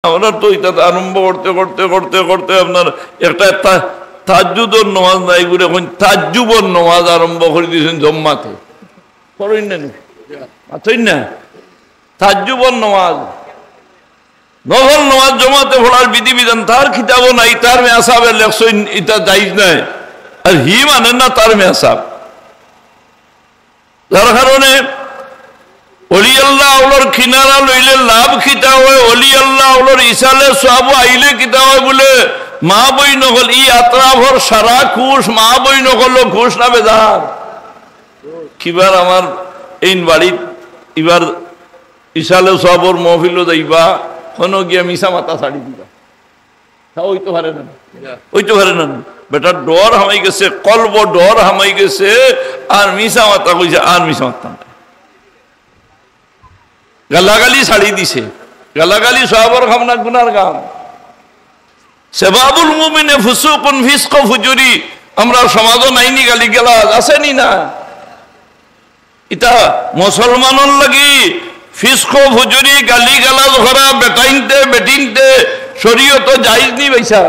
আমরা তো এটা আরম্ভ করতে করতে করতে করতে আপনার একটা তাজ্জুদের নামাজ নাই বলে এখন তাজ্জুবর নামাজ আরম্ভ করে দিয়েছেন জম্মাতে করেন না আছেন না তাজ্জুবর নামাজ নফল নামাজ জমাতে পড়ার বিধিবিধান তার খিতাবও নাই তার মেয়াসাবের লেখছেন এটা জায়েজ নাই আর হি মানেন না তার মেয়াসাব যার কারণে অলি আল্লাহ আউলার কিনারা লইলে লাভ খিতা হয় অলি আল্লাহ আউলার ইসালে সব আইলে কিতা হয় বলে মা বই নকল ই আত্রাভর সারা খুশ মা বই নকল খুশ না বেজার কিবার আমার এই বাড়িত এবার ইসালে সবর মহফিল যাইবা কোনো গিয়া মিশা মাথা ছাড়ি দিবা তা ওইতে পারে না ওইতে পারে না বেটা ডর হামাই গেছে কলব ডর হামাই গেছে আর মিশা মাথা কইছে আর মিশা মাথা গালাগালি ছাড়ি দিছে গালাগালি সবার খামনা গুনার কাম সেবাবুল মুমিনে ফুসুকুন ফিসক ফুজুরি আমরা সমাজও নাইনি গালি গালাজ আসেনি না এটা মুসলমানের লাগি ফিসক ফুজুরি গালি গালাজ করা বেটাইনতে বেটিনতে শরীয়ত জায়েজ নি ভাইসা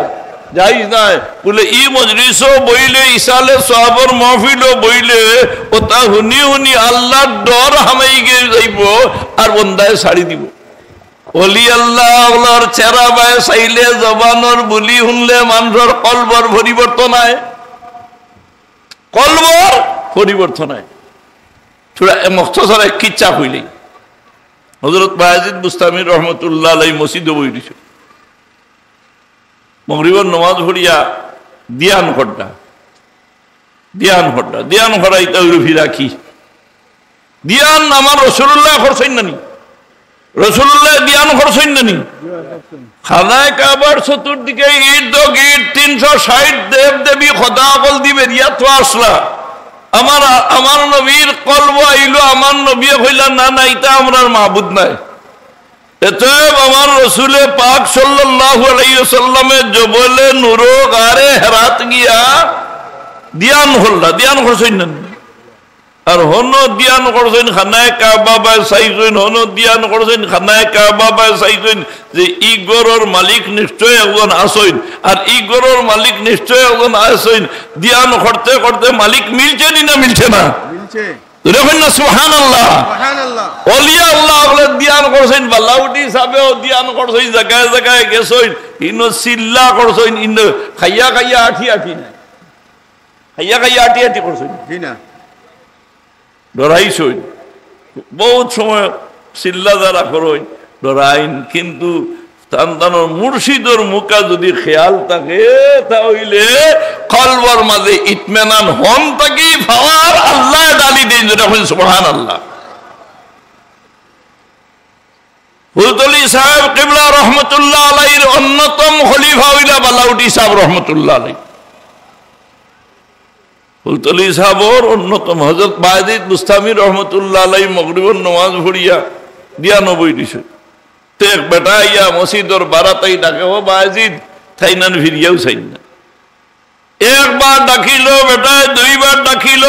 জায়েজ নাই বলে ই মজলিসও বইলে ইসালে সাহাবর মাহফিলও বইলে ওটা হুনি হুনি আল্লাহর ডর হামাই গিয়ে যাইব আর বন্দায় ছাড়ি দিব অলি আল্লাহ আল্লাহর চেহারা বায় চাইলে জবানর বুলি শুনলে মানুষের কলবর পরিবর্তন হয় কলবর পরিবর্তন হয় মখতসার এক কিচ্ছা হইলেই হযরত বায়েজিদ বুস্তামি রহমতুল্লাহ আলাইহি মসজিদে বই দিছে মগরিবের নামাজ পড়িয়া দিয়ান হরাইতা হইল ফিরাকি দিয়ান আমার রাসূলুল্লাহ করছেন নানি রাসূলুল্লাহ দিয়ান করছেন নানি খানায় কাবার চতুর্দিকে ইট গিট 360 দেব দেবী খোদা বল দিবে রিয়া তো আসলা আমার নবীর কলব আইলো আমার নবী কইলা না না এটা আমরার মাবুদ নাই এতএব আমার রসুলে পাক সাল্লাল্লাহু আলাইহি ওয়াসাল্লামের জবলে নুরো গারে হেরাত গিয়া দিয়ান হল্লা দিয়ান করছেন না আর হন দিয়ান করছেন খানায় কাবা বায় সাইছেন হন দিয়ান করছেন খানায় কাবা বায় সাইছেন যে ই গরর মালিক নিশ্চয় একজন আসেন আর ই গরর মালিক নিশ্চয় একজন আসেন দিয়ান করতে করতে মালিক মিলছে না মিলছে না মিলছে সুবহানাল্লাহ সুবহানাল্লাহ ওলিয়া আল্লাহ বলে দিয়ান করছেন বালাউটি সাহেব দিয়ান করছেন জায়গায় জায়গায় গেছেন ইনো সিল্লা করছেন ইনো খাইয়া খাইয়া আঠি আঠি না খাইয়া খাইয়া আঠি আঠি করছেন জি না ডরাইছেন বহুত সময় সিল্লা যারা করেন ডরাইন কিন্তু তান্দানোর মুর্শিদর মুখা যদি খেয়াল থাকে তাহলে কলবর মাঝে ইতমেনান হন থাকি ফাওয়ার আল্লাহ ডালি দেন যখন সুবহানাল্লাহ ফুলতলি সাহেব কিবলা রহমতুল্লাহ আলাইহির অন্যতম খলিফা হইলা বালাউটি সাহেব রহমতুল্লাহ আলাইহি ফুলতলি সাহেবর অন্যতম হযরত বায়েজিদ বুস্তামি রহমতুল্লাহ আলাইহি মাগরিবের নামাজ পড়িয়া 92 দিছে এক বেটা ইয়া মসজিদর বারাতাই ডাকে ও বায়েজিদ থাইনান ফিরিয়াও চাইন না একবার ডাকিল বেটা দুইবার ডাকিল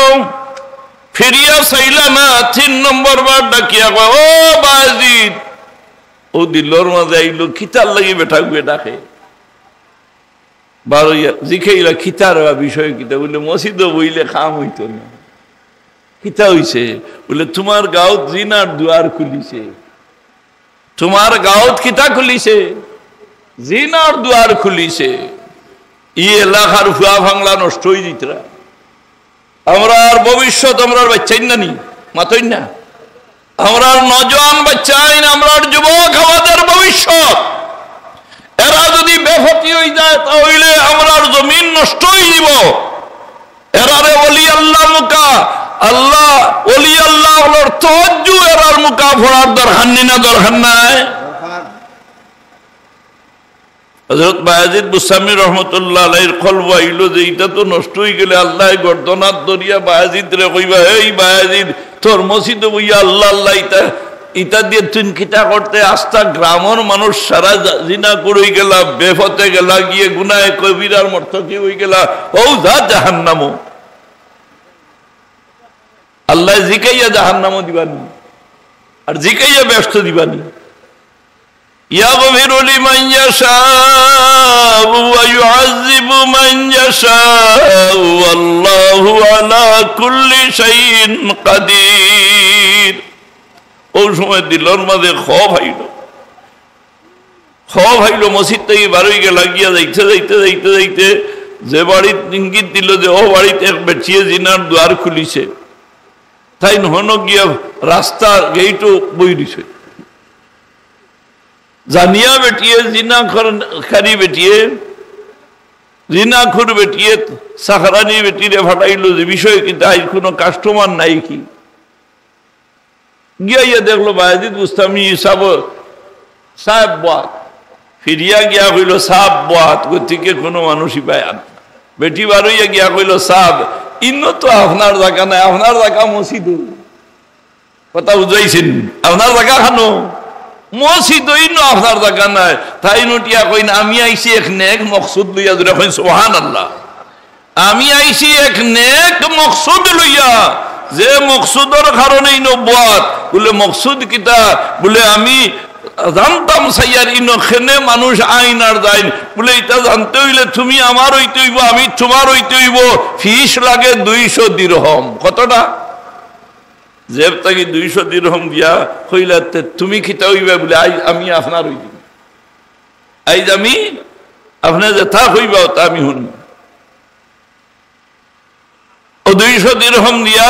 ফিরিয়া চাইলা না 3 নম্বর বার ডাকিয়া কয় ও বায়েজিদ ও দিলর মাঝে আইলো কিতার লাগি বেটা গুয়ে ডাকে বারইয়া জিখাইলা কিতার বিষয় কিতা বলে মসজিদে বইলে কাম হইতো না কিতা হইছে বলে তোমার গাঁৱত জিনার দুয়ার খুলিছে তোমার গাঁৱত কিতা খুলিছে জিনার দুয়ার খুলিছে ই এলাকার ফুয়া ভাঙলা নষ্ট হয়ে দিতরা আমরা আর ভবিষ্যৎ আমরা বাচ্চাই না নি মাতই না আমরা নজওয়ান বাচ্চাই না আমরা যুবক আমাদের ভবিষ্যৎ এরা যদি বেফতি হয়ে যায় তাহলে আমরা জমিন নষ্ট হয়ে যাব এরারে ওলি আল্লাহ মুকা আল্লাহ ওলি আল্লাহ হলোর তাওয়াজ্জু এরার মুকা ফড়ার দরকার না দরকার নাই হযরত বায়েজিদ বুস্তামি রহমতুল্লাহ আলাইহির কলব আইলো যে এটা তো নষ্ট হয়ে গেলে আল্লাহ গর্দনাত দরিয়া বায়েজিদ রে কইবা এই বায়েজিদ তোর মসজিদে বইয়া আল্লাহ আল্লাহ ইটা দিয়ে তুই কিতা করতে আস্তা গ্রামের মানুষ সারা জিনা করে গেলা বেফতে গেলা গিয়ে গুনায় কবিরার মর্তকি হয়ে গেলা ও যা জাহান্নামো আল্লাহ জিকাইয়া জাহান্নামও দিবানি আর জিকাইয়া ব্যস্ত দিবানি ইয়াগফিরু লিমান ইয়াশাউ ওয়া ইউআযযিবু মান ইয়াশাউ ওয়াল্লাহু আলা কুল্লি শাইইন কাদির। ওই সময় দিলর মাঝে খৌফ আইল মসজিদ থেকে বারোই গে লাগিয়া যাইতে যাইতে যাইতে যাইতে যে বাড়ির ইঙ্গিত দিল যে ও বাড়িতে এক বেটিয়ে জিনার দ্বার খুলিছে, তাই নহন গিয়া রাস্তা গেইটও বই দিছে, জানিয়া বেটিয়ে জিনাখারি বেটিয়ে জিনাখুর বেটিয়ে সাখরানি বেটিরে ফাটাইল যে বিষয় কিন্তু আজ কোনো কাস্টমার নাই কি। গিয়া দেখলো বায়াজিদ বুস্তামি সাহেব বাত ফিরিয়া গিয়া কইল সাপ বাত গতিকে কোনো মানুষই পায় না। বেটি বারইয়া গিয়া কইল সাপ ইন্ন তো আপনার জায়গা নাই, আপনার জায়গা মসজিদ, কথা বুঝাইছেন, আপনার জায়গা খানো মসজিদ ইন্ন আপনার জায়গা নাই। তাই নটিয়া কইন আমি আইছি এক নেক মকসুদ লইয়া, জোরে কইন সুবহানাল্লাহ, আমি আইছি এক নেক মকসুদ লইয়া, যে মকসুদের কারণে নবুয়াত বলে মকসুদ কিতা বলে আমি জানতাম সাইয়ার ইনখানে মানুষ আইন আর যাইন বলে এটা জানতে হইলে তুমি আমার হইতে হইব, আমি তোমার হইতে হইব, ফিস লাগে 200 দিরহম। কতটা? জেব তাকে 200 দিরহম দিয়া হইলে তুমি খিতা হইবে বলে আজ আমি আপনার হইব, আজ আমি আপনার যে থা হইবা তা আমি শুনব। ও 200 দিরহম দিয়া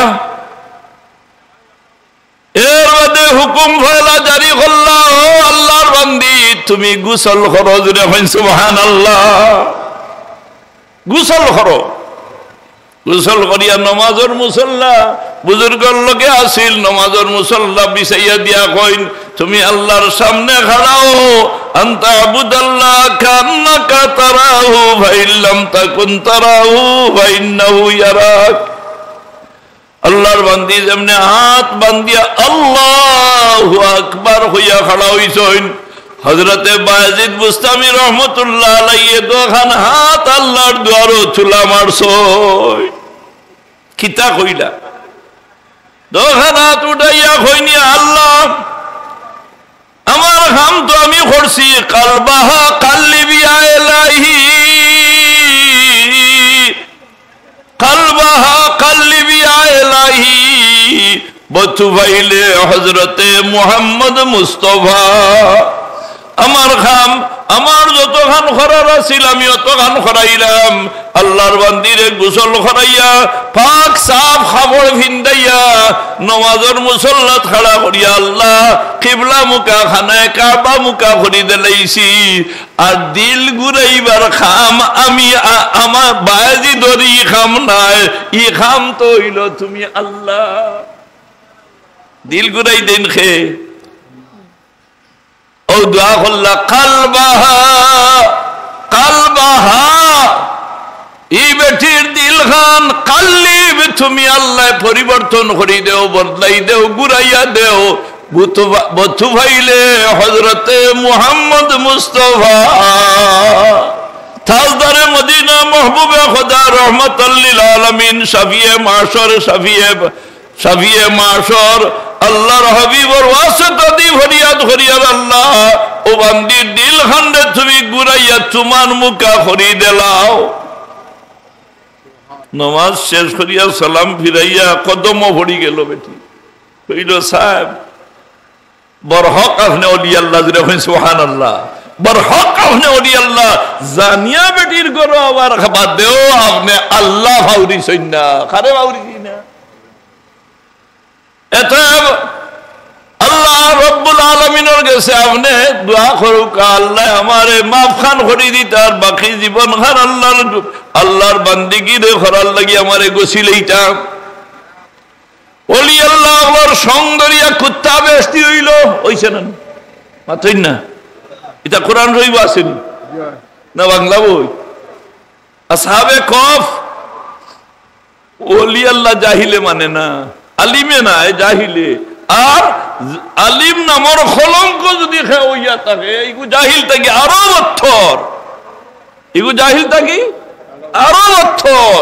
এর মধ্যে হুকুম ফয়লা জারি করলা, ও আল্লাহর বান্দি তুমি গোসল করো, জুড়ে হইন সুবহানাল্লাহ, গোসল করো। গোসল করিয়া নমাজের মুসল্লা বুজুর্গর লোকে আসিল, নমাজের মুসল্লা বিছাইয়া দিয়া কইন তুমি আল্লাহর সামনে খাড়াও, আনতা আবুদাল্লাহ কান্নাকা তারাহু ফাইল্লাম তাকুন তারাহু ফাইন্নাহু ইয়ারাক। আল্লাহর বান্দি যেমনে হাত বান্দিয়া আল্লাহু আকবার হইয়া খাড়া হইছেন, হযরতে বায়াজিদ বুস্তামি রহমতুল্লাহ আলাইহি দোখান হাত আল্লাহর দুয়ারও চুলা মারছই। কিতা কইলা? দোখান হাত উঠাইয়া কইনি আল্লাহ আমার হাম তো আমি করছি, কালবাহা কাল্লিবি ইলাহি, কালবাহা কাল্লিবি ইলাহি বতুবাইলে হযরতে মুহাম্মদ মুস্তাফা। আমার খাম আমার যত খান খরার আছিল আমি অত খান খরাইলাম, আল্লাহর বান্দিরে গোসল খরাইয়া পাক সাফ খাবড় ভিন্দাইয়া নমাজের মুসল্লাত খাড়া করিয়া আল্লাহ কিবলা মুকা খানায় কাবা মুকা করি দিলাইছি। আর দিল ঘুরাইবার খাম আমি আমার বায়াজিদর ই খাম নাই, ই খাম তো হইল তুমি আল্লাহ। দিল ঘুরাই দেন খে ও দোয়া করলা কালবাহা কালবাহা, ই বেটির দিল খান কাল্লিব তুমি আল্লাহ পরিবর্তন করি দেও, বদলাই দেও, ঘুরাইয়া দেও, বধু ভাইলে হযরতে মুহাম্মদ মুস্তাফা তাজদারে মদিনা মাহবুবে খোদা রহমাতাল লিল আলামিন শাফিয়ে মাশর শাফিয়ে মাশর আল্লাহর হাবিবর ওয়াসিতা দি ফরিয়াদ করিয়ার আল্লাহ ও বান্দির দিল খান্ডে তুমি ঘুরাইয়া তোমার মুখা করি দেলাও। নমাজ শেষ করিয়া সালাম ফিরাইয়া কদম ভরি গেল বেটি কইল সাহেব বরহক আপনি ওলি আল্লাহ, সুবহানাল্লাহ, বরহক আপনি ওলি আল্লাহ। জানিয়া বেটির গরো আবার খাবার দেও আপনি আল্লাহ ভাউরি সৈন্যা খারে ভাউরি না। এটা আল্লাহ রব্বুল আলামিনের কাছে আপনি দোয়া করুক আল্লাহ আমারে মাফ খান করি দিতে, আর বাকি জীবন খান আল্লাহর বান্দিগিরে করার লাগি আমারে গছিলেইটা। ওলি আল্লাহ আল্লাহর সৌন্দর্য কুত্তা বেশতি হইল হইছে না মাত্রই না। এটা কোরআন রইব আসেনি না বাংলা বই। আসহাবে কফ ওলি আল্লাহ জাহিলে মানে না, আলিমে না জাহিলে। আর আলিম নামর কলঙ্ক যদি হইয়া থাকে এগু জাহিল থাকি আরো বত্তর, এগু জাহিল থাকি আরো বত্তর।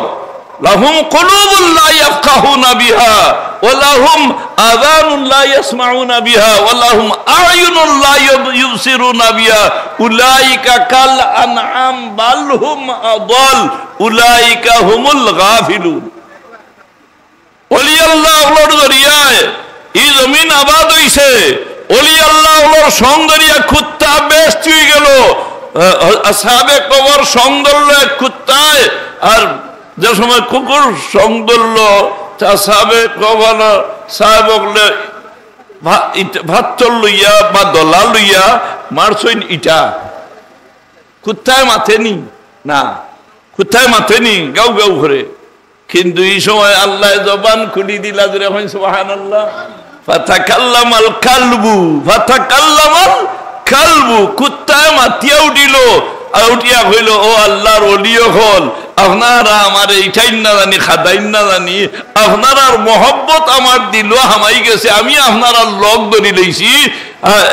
লাহুম কুলুবুন লা ইয়াফকাহুনা বিহা ওয়া লাহুম আযানুন লা ইয়াসমাউনা বিহা ওয়া লাহুম আ'য়ুনুন লা ইউবসিরুনা বিহা উলাইকা কাল আনআম বাল হুম আদাল উলাইকা হুমুল গাফিলুন। ওলি আল্লাহর দরিয়ায় এই জমিন আবাদ হইছে, ওলি আল্লাহর সৌন্দর্য কুত্তা বেস্ট হয়ে গেল। আসহাবে কবর সৌন্দর্য কুত্তায়, আর যে সময় কুকুর সৌন্দর্য আসহাবে কবর সাহেবকলে ভাত লইয়া বা দলা লইয়া মারছইন ইটা কুত্তায় মাথেনি না, কুত্তায় মাথেনি গাউ গাউ করে। কিন্তু এই সময় আল্লাহ জবান খুলি দিলা জুড়ে এখন সুবহানাল্লাহ, ফাতাকাল্লামাল কালবু, ফাতাকাল্লামাল কালবু, কুত্তায় মাতিয়া উঠিল, আর উঠিয়া কইল ও আল্লাহর ওলিও হল, আপনারা আমার এইটাই না জানি খাদাইন না জানি, আপনারা মহব্বত আমার দিল হামাই গেছে, আমি আপনারা লগ ধরি লইছি।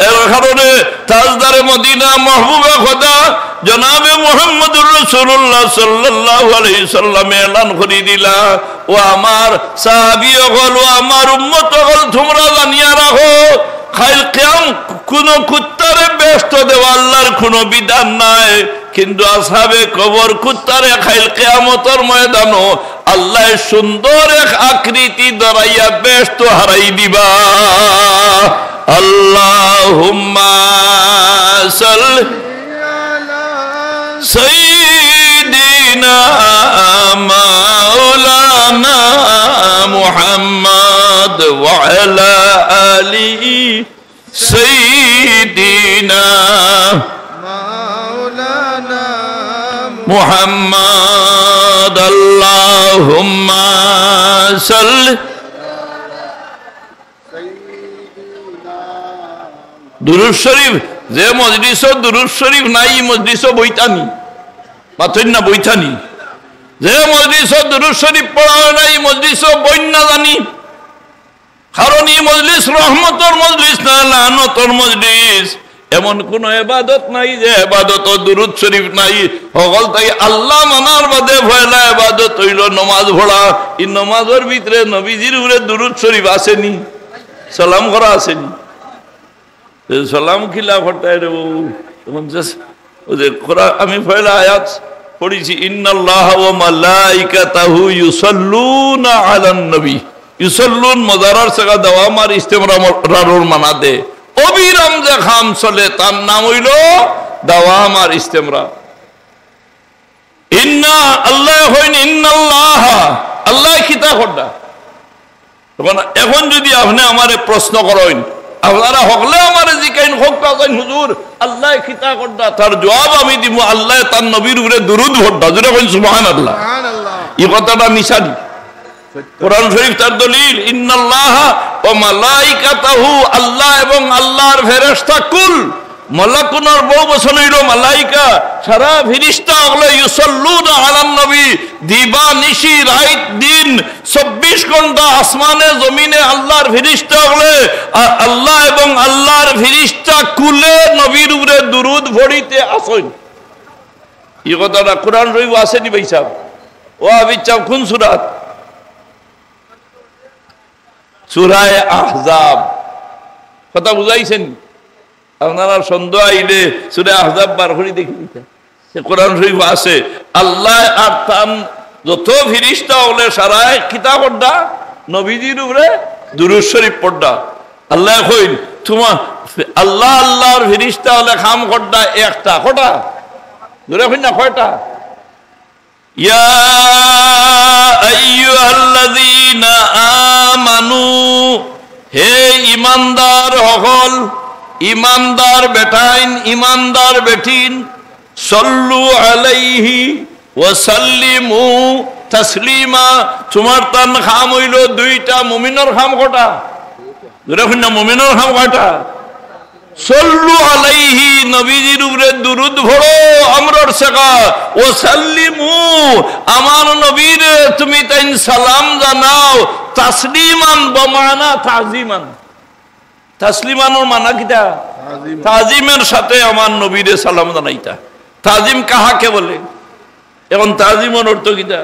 এর কারণে তাজদারে মদিনা মাহবুবে খোদা জনাবে মুহাম্মদুর রাসূলুল্লাহ সাল্লাল্লাহু আলাইহি সাল্লাম এলান করে দিলা, ও আমার সাহাবী হল, ও আমার উম্মত হল, তোমরা জানিয়া রাখো খাইল কিয়াম কোন কুত্তারে ব্যস্ত দেওয়া আল্লাহর কোনো বিধান নাই, কিন্তু আসহাবে কবর কুত্তারে খাইল কিয়ামতের ময়দানও আল্লাহ সুন্দর এক আকৃতি ধরাইয়া ব্যস্ত হারাই দিবা। আল্লাহুম্মা সাল্লি আলা সাইয়্যিদিনা মাওলানা মুহাম্মদ ওয়া আলা আলিহি সাইয়্যিদিনা মাওলানা মুহাম্মদ। আল্লাহুম্মা সাল্লি দুরূদ শরীফ, যে মজলিস দুরূদ শরীফ নাই মজলিস বইতানি মাথইন না বইতানি, যে মজলিস দুরূদ শরীফ পড়া নাই মজলিস বই না জানি। কারণ এই মজলিস রহমতর মজলিস না লানতর মজলিস। এমন কোন ইবাদত নাই যে ইবাদত দুরূদ শরীফ নাই। সকল তাই আল্লাহ মানার বাদে পয়লা ইবাদত হইল নামাজ পড়া। এই নামাজের ভিতরে নবীজির উপরে দুরূদ শরীফ আসেনি, সালাম করা আসেনি। সালাম খিলা ফটায় রে আমি পয়লা আয়াত পড়েছি, ইন্নাল্লাহা ওয়া মালাইকাতাহু ইউসাল্লুনা আলান নবী। ইউসাল্লুন মজারার সাগা দাওয়ামার ইস্তেমরার মানা দে, অবিরাম যে খাম চলে তার নাম হইল দাওয়ামার ইস্তেমরা। ইন্না আল্লাহ হইন ইন্নাল্লাহ, আল্লাহ খিতা করডা। এখন যদি আপনি আমারে প্রশ্ন করেন, আপনারা হকলে আমার জিকাইন হক পাবেন হুজুর আল্লাহ খিতা করডা, তার জবাব আমি দিব আল্লাহ তার নবীর উপরে দুরূদ পড়ডা। যেটা কইন সুবহানাল্লাহ, এই কথাটা মিশালি। কোরআন শরীফ তার দলিল, ইন্নাল্লাহা ওয়া মালাইকাতাহু, আল্লাহ এবং আল্লাহর ফেরেশতা কুল মালাকুনার বহু বছর হইল মালাইকা সারা ফেরেশতা হলো ইউসাল্লুনা আলান নবী, দিবা নিশি রাত দিন 24 ঘন্টা আসমানে জমিনে আল্লাহর ফেরেশতা হলে আল্লাহ এবং আল্লাহর ফেরেশতা কুলে নবীর উপরে দুরূদ পড়িতে আসেন। এই কথাটা কোরআন শরীফ আসেনি ভাই সাহেব। ও আবিচাম কোন সূরা? সূরা আহজাব। কথা বুঝাইছেন? আপনারা সন্দেহ আইলে সূরা আহজাব বার করে দেখি, কোরআন শরীফ আছে। আল্লাহ আর তার যত ফেরেশতা হলে সারা কিতাব পড়া নবীজির উপরে দুরূদ শরীফ পড়া। আল্লাহ কইন তোমার আল্লাহ আল্লাহর ফেরেশতা হলে খাম করডা একটা, কটা ধরে কইন না কয়টা? ইয়া আইয়ুহাল্লাযীনা আমানু, হে ঈমানদার হকল, ঈমানদার বেটাইন ঈমানদার বেটিন, সাল্লু আলাইহি ওয়া সাল্লিমু তাসলিমা। তোমার তান খাম হইল দুইটা, মুমিনের খাম কটা? দেখুন না মুমিনের খাম কয়টা? সাল্লু আলাইহি, নবীজির উপরে দুরূদ পড়ো আমরার শেখা, ও সাল্লিমু, আমার নবীর তুমি তাই সালাম জানাও, তাসলিমান বমানা তাজিমান। তাসলিমানোর মানা কিটা? তাজিমের সাথে আমার নবীরে সালাম জানাইতা। তাজিম কাহাকে বলে? এখন তাজিমের অর্থ কিটা?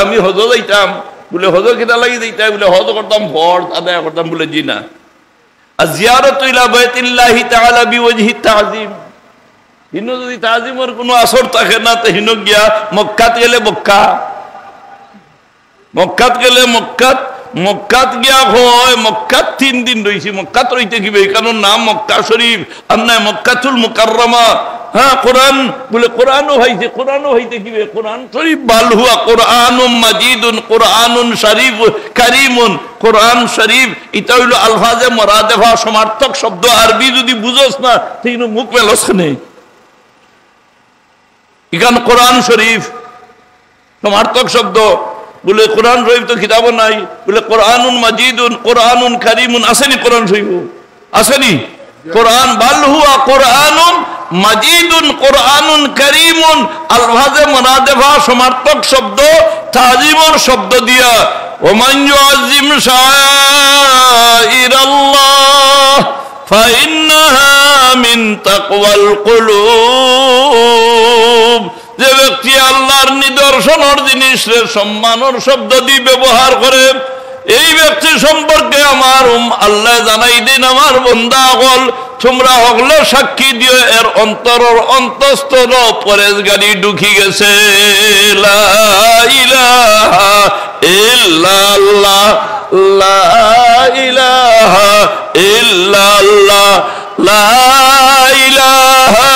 আমি হজ যাইতাম, বলে হজ কিনা লাগি দিতে বলে হজ করতাম ফরজ আদায় করতাম বলে জি না। আর জিয়ারত ইলা বাইতিল্লাহি তাআলা বিওয়াজহি তাযিম, হিনো যদি তাজিমের কোনো আসর থাকে না তো হিনো গিয়া মক্কাত গেলে মক্কাত গেলে মক্কাত গিয়া হয় মক্কাত 3 দিন রইছি। মক্কাত রইতে কিবে কারণ নাম মক্কা শরীফ আর না মক্কাতুল মুকাররমা। হ্যাঁ কোরআন বলে কোরআনও হইতে কিবে কোরআন শরীফ বাল হুয়া কোরআনুম মাজিদুন কোরআনুন শরীফ কারীমুন। কোরআন শরীফ এটা হইল আলফাজে মুরাদেফা সমার্থক শব্দ। আরবি যদি বুঝোস না তুই মুখ মেলস খানে এখানে কোরআন শরীফ সমার্থক শব্দ। বলে কোরআন শরীফ তো কিতাবও নাই। বলে কোরআনুন মাজিদুন কোরআনুন কারীমুন আসেনি কোরআন শরীফ আসেনি। কোরআন বাল হুয়া কোরআনুন মাজিদুন কোরআনুন কারীমুন আলফাজে মুরাদেফা সমার্থক শব্দ তাজিমর শব্দ দিয়া ওমান ইউআযিম শাআইরাল্লাহ ফাইন্নাহা মিন তাকওয়াল কুলুব। যে ব্যক্তি আল্লাহর নিদর্শনের জিনিসের সম্মানের শব্দ দিয়ে ব্যবহার করে এই ব্যক্তি সম্পর্কে আমার আল্লাহ জানাই দিন আমার বান্দা হল তোমরা হগলে সাক্ষী দিও এর অন্তরের অন্তঃস্থল পরেশগারি ঢুকি গেছে। লা ইলাহা ইল্লাল্লাহ লা ইলাহা ইল্লাল্লাহ লা ইলাহা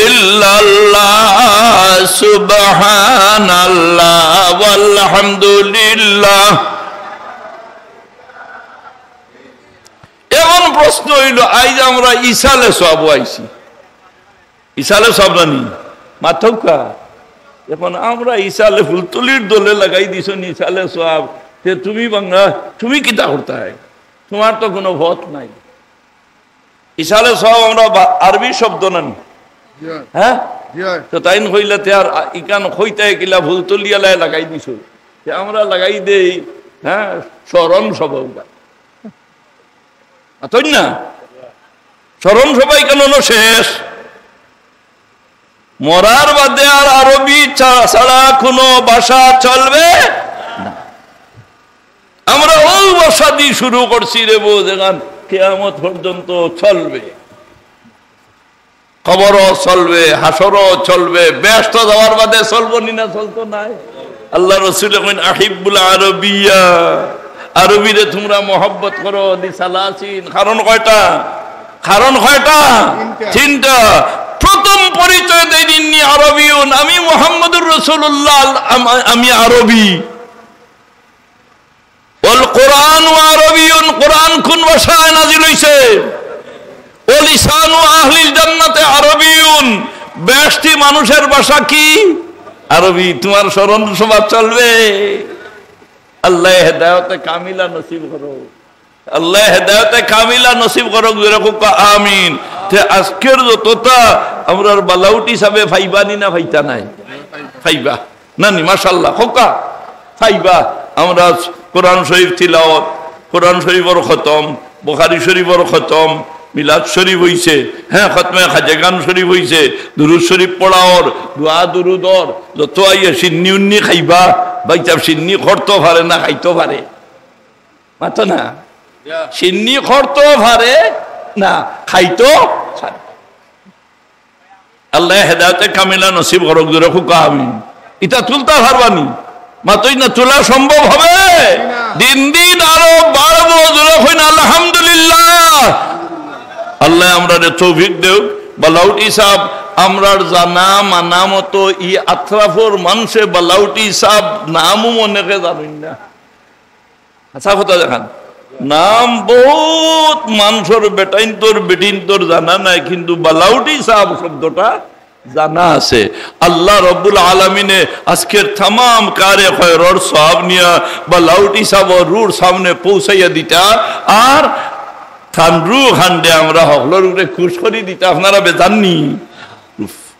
ইল্লাল্লাহ সুবহানাল্লাহ ওয়ালহামদুলিল্লাহ। এখন প্রশ্ন হইল আজ আমরা ইসালে সব আইছি ইসালে সব জানি মাথৌকা। এখন আমরা ইসালে ফুলতুলির দলে লাগাই দিছ ইসালে সব তুমি বাংলা তুমি কিতা করতে হয় তোমার তো কোনো ভত নাই। ইসালে সব আমরা আরবি শব্দ নানি হ্যাঁ তো তাই হইলে আর ইকান হইতে কিলা ভুল তলিয়ালায় লাগাই দিছ আমরা লাগাই দেই হ্যাঁ স্মরণ সভা তাই না। স্মরণ সবাই কেন শেষ মরার বাদে আর আরবি ছাড়া কোনো ভাষা চলবে না। আমরা ওই ভাষা দিয়ে শুরু করছি রে বো যেখান কিয়ামত পর্যন্ত চলবে। কবরও চলবে হাসরও চলবে ব্যস্ত যাওয়ার বাদে চলবো না চলতো নাই। আল্লাহ রাসূল কইন আহিবুল আরবিয়া আরবিরে তোমরা মহব্বত করো লিসালাসিন। কারণ কয়টা? তিনটা। প্রথম পরিচয় দেই ইন্নী আরবিয়ুন আমি মুহাম্মদুর রাসূলুল্লাহ আমি আরবি। ওয়াল কোরআন আরবিয়ুন কোরআন কোন ভাষায় নাযিল হইছে? লিসানু আহলিল জান্নাতে আরবিয়ুন বেহেশতি মানুষের ভাষা কি? আরবি। তোমার স্মরণ সভা চলবে। আল্লাহ হেদায়েতে কামিলা নসিব করো আল্লাহ হেদায়েতে কামিলা নসিব করো যেরকম আমিন। তে আজকের যতটা আমরা বালাউটি সাবে ফাইবানি না ফাইতা নাই ফাইবা নানি মাশাআল্লাহ খোকা ফাইবা। আমরা কোরআন শরীফ তিলাওয়াত কোরআন শরীফের খতম বুখারী শরীফের খতম মিলাদ শরীফ হইছে হ্যাঁ খতমে খাজেগান শরীফ হইছে দুরুদ শরীফ পড়াওর দোয়া দুরুদর যত আইয়া সিন্নি উন্নি খাইবা বাইতা সিন্নি খরতো পারে না খাইতো পারে মাতো না সিন্নি খরতো পারে না খাইতো পারে। আল্লাহ হেদায়েতে কামিলা নসিব করুক জোরে খুকা আমিন। এটা তুলতা পারবানি মাতই না তোলা সম্ভব হবে? দিন দিন আরো বাড়বো জোরে কইনা আলহামদুলিল্লাহ। আল্লাহ আমরা তৌফিক দেও। বালাউটি সাহেব আমরার জানা মানা মতো ই আত্রাফর মানুষে বালাউটি সাহেব নামও মনেকে জানেন না। আচ্ছা কথা দেখান নাম বহুত মানুষের বেটাইন তোর বেটিন তোর জানা নাই কিন্তু বালাউটি সাহেব শব্দটা জানা আছে। আল্লাহ রব্বুল আলামিনে আজকের तमाम কারে খয়রর সওয়াব নিয়া বালাউটি সাহেব রুর সামনে পৌঁছাইয়া দিতা আর থানরু খান্ডে আমরা হকলর উপরে খুশ করি দিতে আপনারা বেজাননি।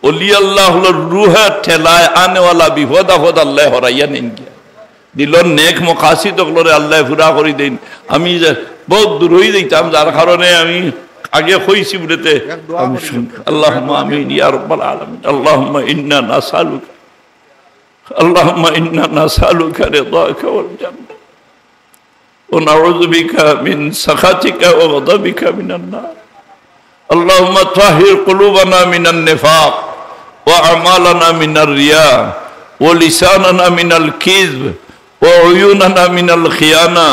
ওলি আল্লাহ হলো রুহের ঠেলায় আনেওয়ালা বিপদ আপদ আল্লাহ হরাইয়া নেন গিয়া দিলর নেক মকাসিদ হকলরে আল্লাহ পুরা করে দেন। আমি বহুত দূর হয়ে যাইতাম যার কারণে আমি আগে হইছি বলেতে আল্লাহুম্মা আমিন ইয়া রাব্বাল আলামিন আল্লাহুম্মা ইন্না নাসআলুকা আল্লাহুম্মা ইন্না নাসআলুকা রিদাকা ওয়াল জান্নাহ ওয়া নাউযু বিকা মিন সাখাতিকা ওয়া গাদাবিকা মিনান নার আল্লাহুম্মা তাহির কুলুবানা মিনান নিফাক ওয়া আমালানা মিনার রিয়া ওয়া লিসানানা মিনাল কিযব ওয়া উয়ুনানা মিনাল খিয়ানা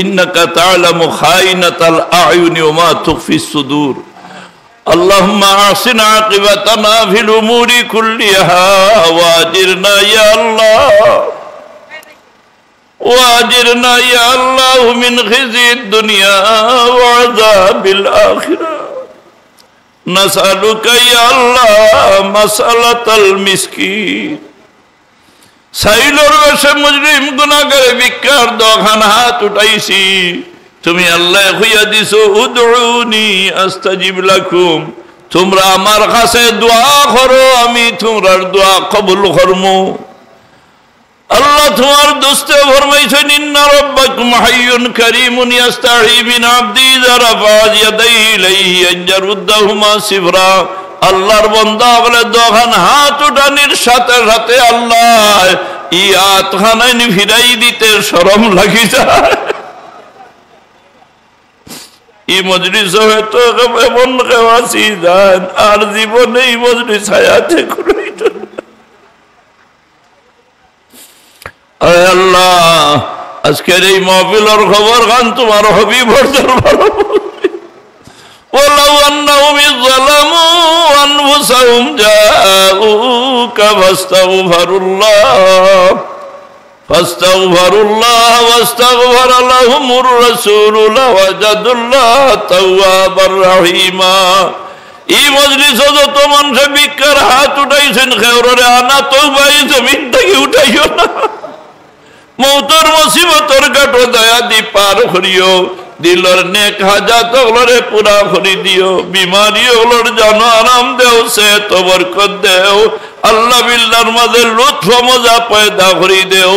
ইন্নাকা তা'লামু খাইনাতাল আ'য়ুনি ওয়া মা তুখফিস সুদূর আল্লাহুম্মা আহসিন আকিবাতানা ফিল উমুরি কুল্লিহা ওয়া আজিরনা ইয়া আল্লাহ ওয়া আজিরনা ইয়া আল্লাহ মিন খিজিদ দুনিয়া ওয়া আযাবিল আখিরাহ নাসআলুকা ইয়া আল্লাহ মাসালাতাল মিসকিন সাইলর বেশে মুজরিম গুনাহগার ভিক্ষার দোকান হাত উঠাইছি তুমি আল্লাহ হইয়া দিছো উদউনি আস্তাজিব লাকুম তোমরা আমার কাছে দোয়া করো আমি তোমার দোয়া কবুল করমু আল্লাহ তোমার দোস্তে ফরমাইছেন ইন্না রাব্বাকুম হাইয়ুন কারীমুন ইস্তাহি বিন আবদি যারাফা ইয়াদাইহি ইলাইহি আনজারুদ্দাহুমা সিফরা আল্লাহর বান্দা বলে দোকান হাত উঠানির সাথে সাথে আল্লাহ ই হাতখানায় ফিরাই দিতে শরম লাগি যায় ই মজলিস হয়তো এমন কেওয়াসি যান আর জীবনে এই মজলিস হায়াতে ঘুরাইত আয় আল্লাহ আজকের এই মাহফিলের খবর গান তোমার হাবিবের দরবারে ولو أنهم ظلموا أنفسهم جاءوك فاستغفروا الله واستغفر لهم الرسول لوجدوا الله توابا رحيما এই মজলিসে যত মানুষ ভিক্ষার হাত উঠাইছেন খেওরে আনা তওবা এই জমিন থেকে উঠাইও না মৌতের মুসিবতের কাটো দয়া দি পার করিও দিলর নেক হাজাত ওগুলোরে পুরা করি দিও বিমারি ওগুলোর জানো আরাম দেও সে তো বরকত দেও আল্লাহ বিল্লাহর মাঝে লুৎফ মজা পয়দা করি দেও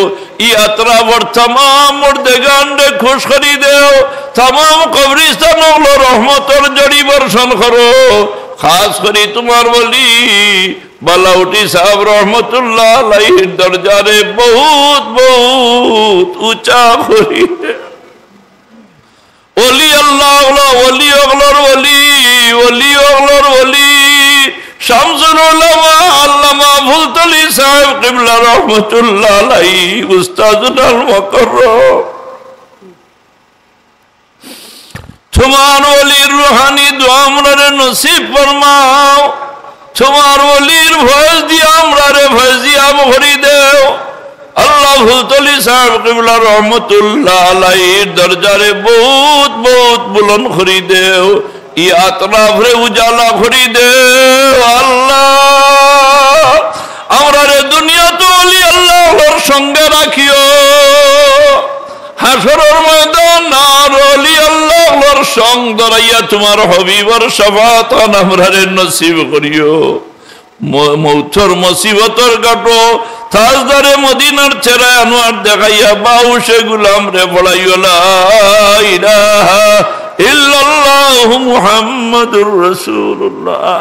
ইয়াত্রা বর तमाम মুর্দেগানরে খুশ করি দেও तमाम কবরস্থান ওগুলো রহমতের জড়ি বর্ষণ করো খাস করি তোমার বলি বালাউটি সাহেব রহমতুল্লাহ আলাইহির দরজারে বহুত বহুত উঁচা করি ওলি আল্লাহ ওলি ওগলর ওলি শামসুল উলামা আল্লামা ফুলতলি সাহেব কিবলা রহমাতুল্লাহ আলাইহি উস্তাদুল মুকাররম তোমার ওলির রুহানি দোয়া আমরারে নসিব ফরমাও তোমার ওলির ভয় দিয়া আমরারে ফয়জিয়া ভরি দেও আল্লাহ ফুলতলি সাহেব কিবলা রহমতুল্লাহ আলাইহির দরজারে বহুত বহুত বুলন্দ করি দেও ই আতরাফরে উজালা করি দেও আল্লাহ আমরারে দুনিয়াতে ওলি আল্লাহর সঙ্গে রাখিও হাসরের ময়দান আর ওলি আল্লাহর সঙ্গ ধরাইয়া তোমার হাবিবের শাফাআত আমরারে নসিব করিও মৌতর মুসিবতর কাটো তাজদারে মদিনার চেহারা আনোয়ার দেখাইয়া বাউশে গুলাম রে বলাইও লা ইলাহা ইল্লাল্লাহু মুহাম্মাদুর রাসূলুল্লাহ।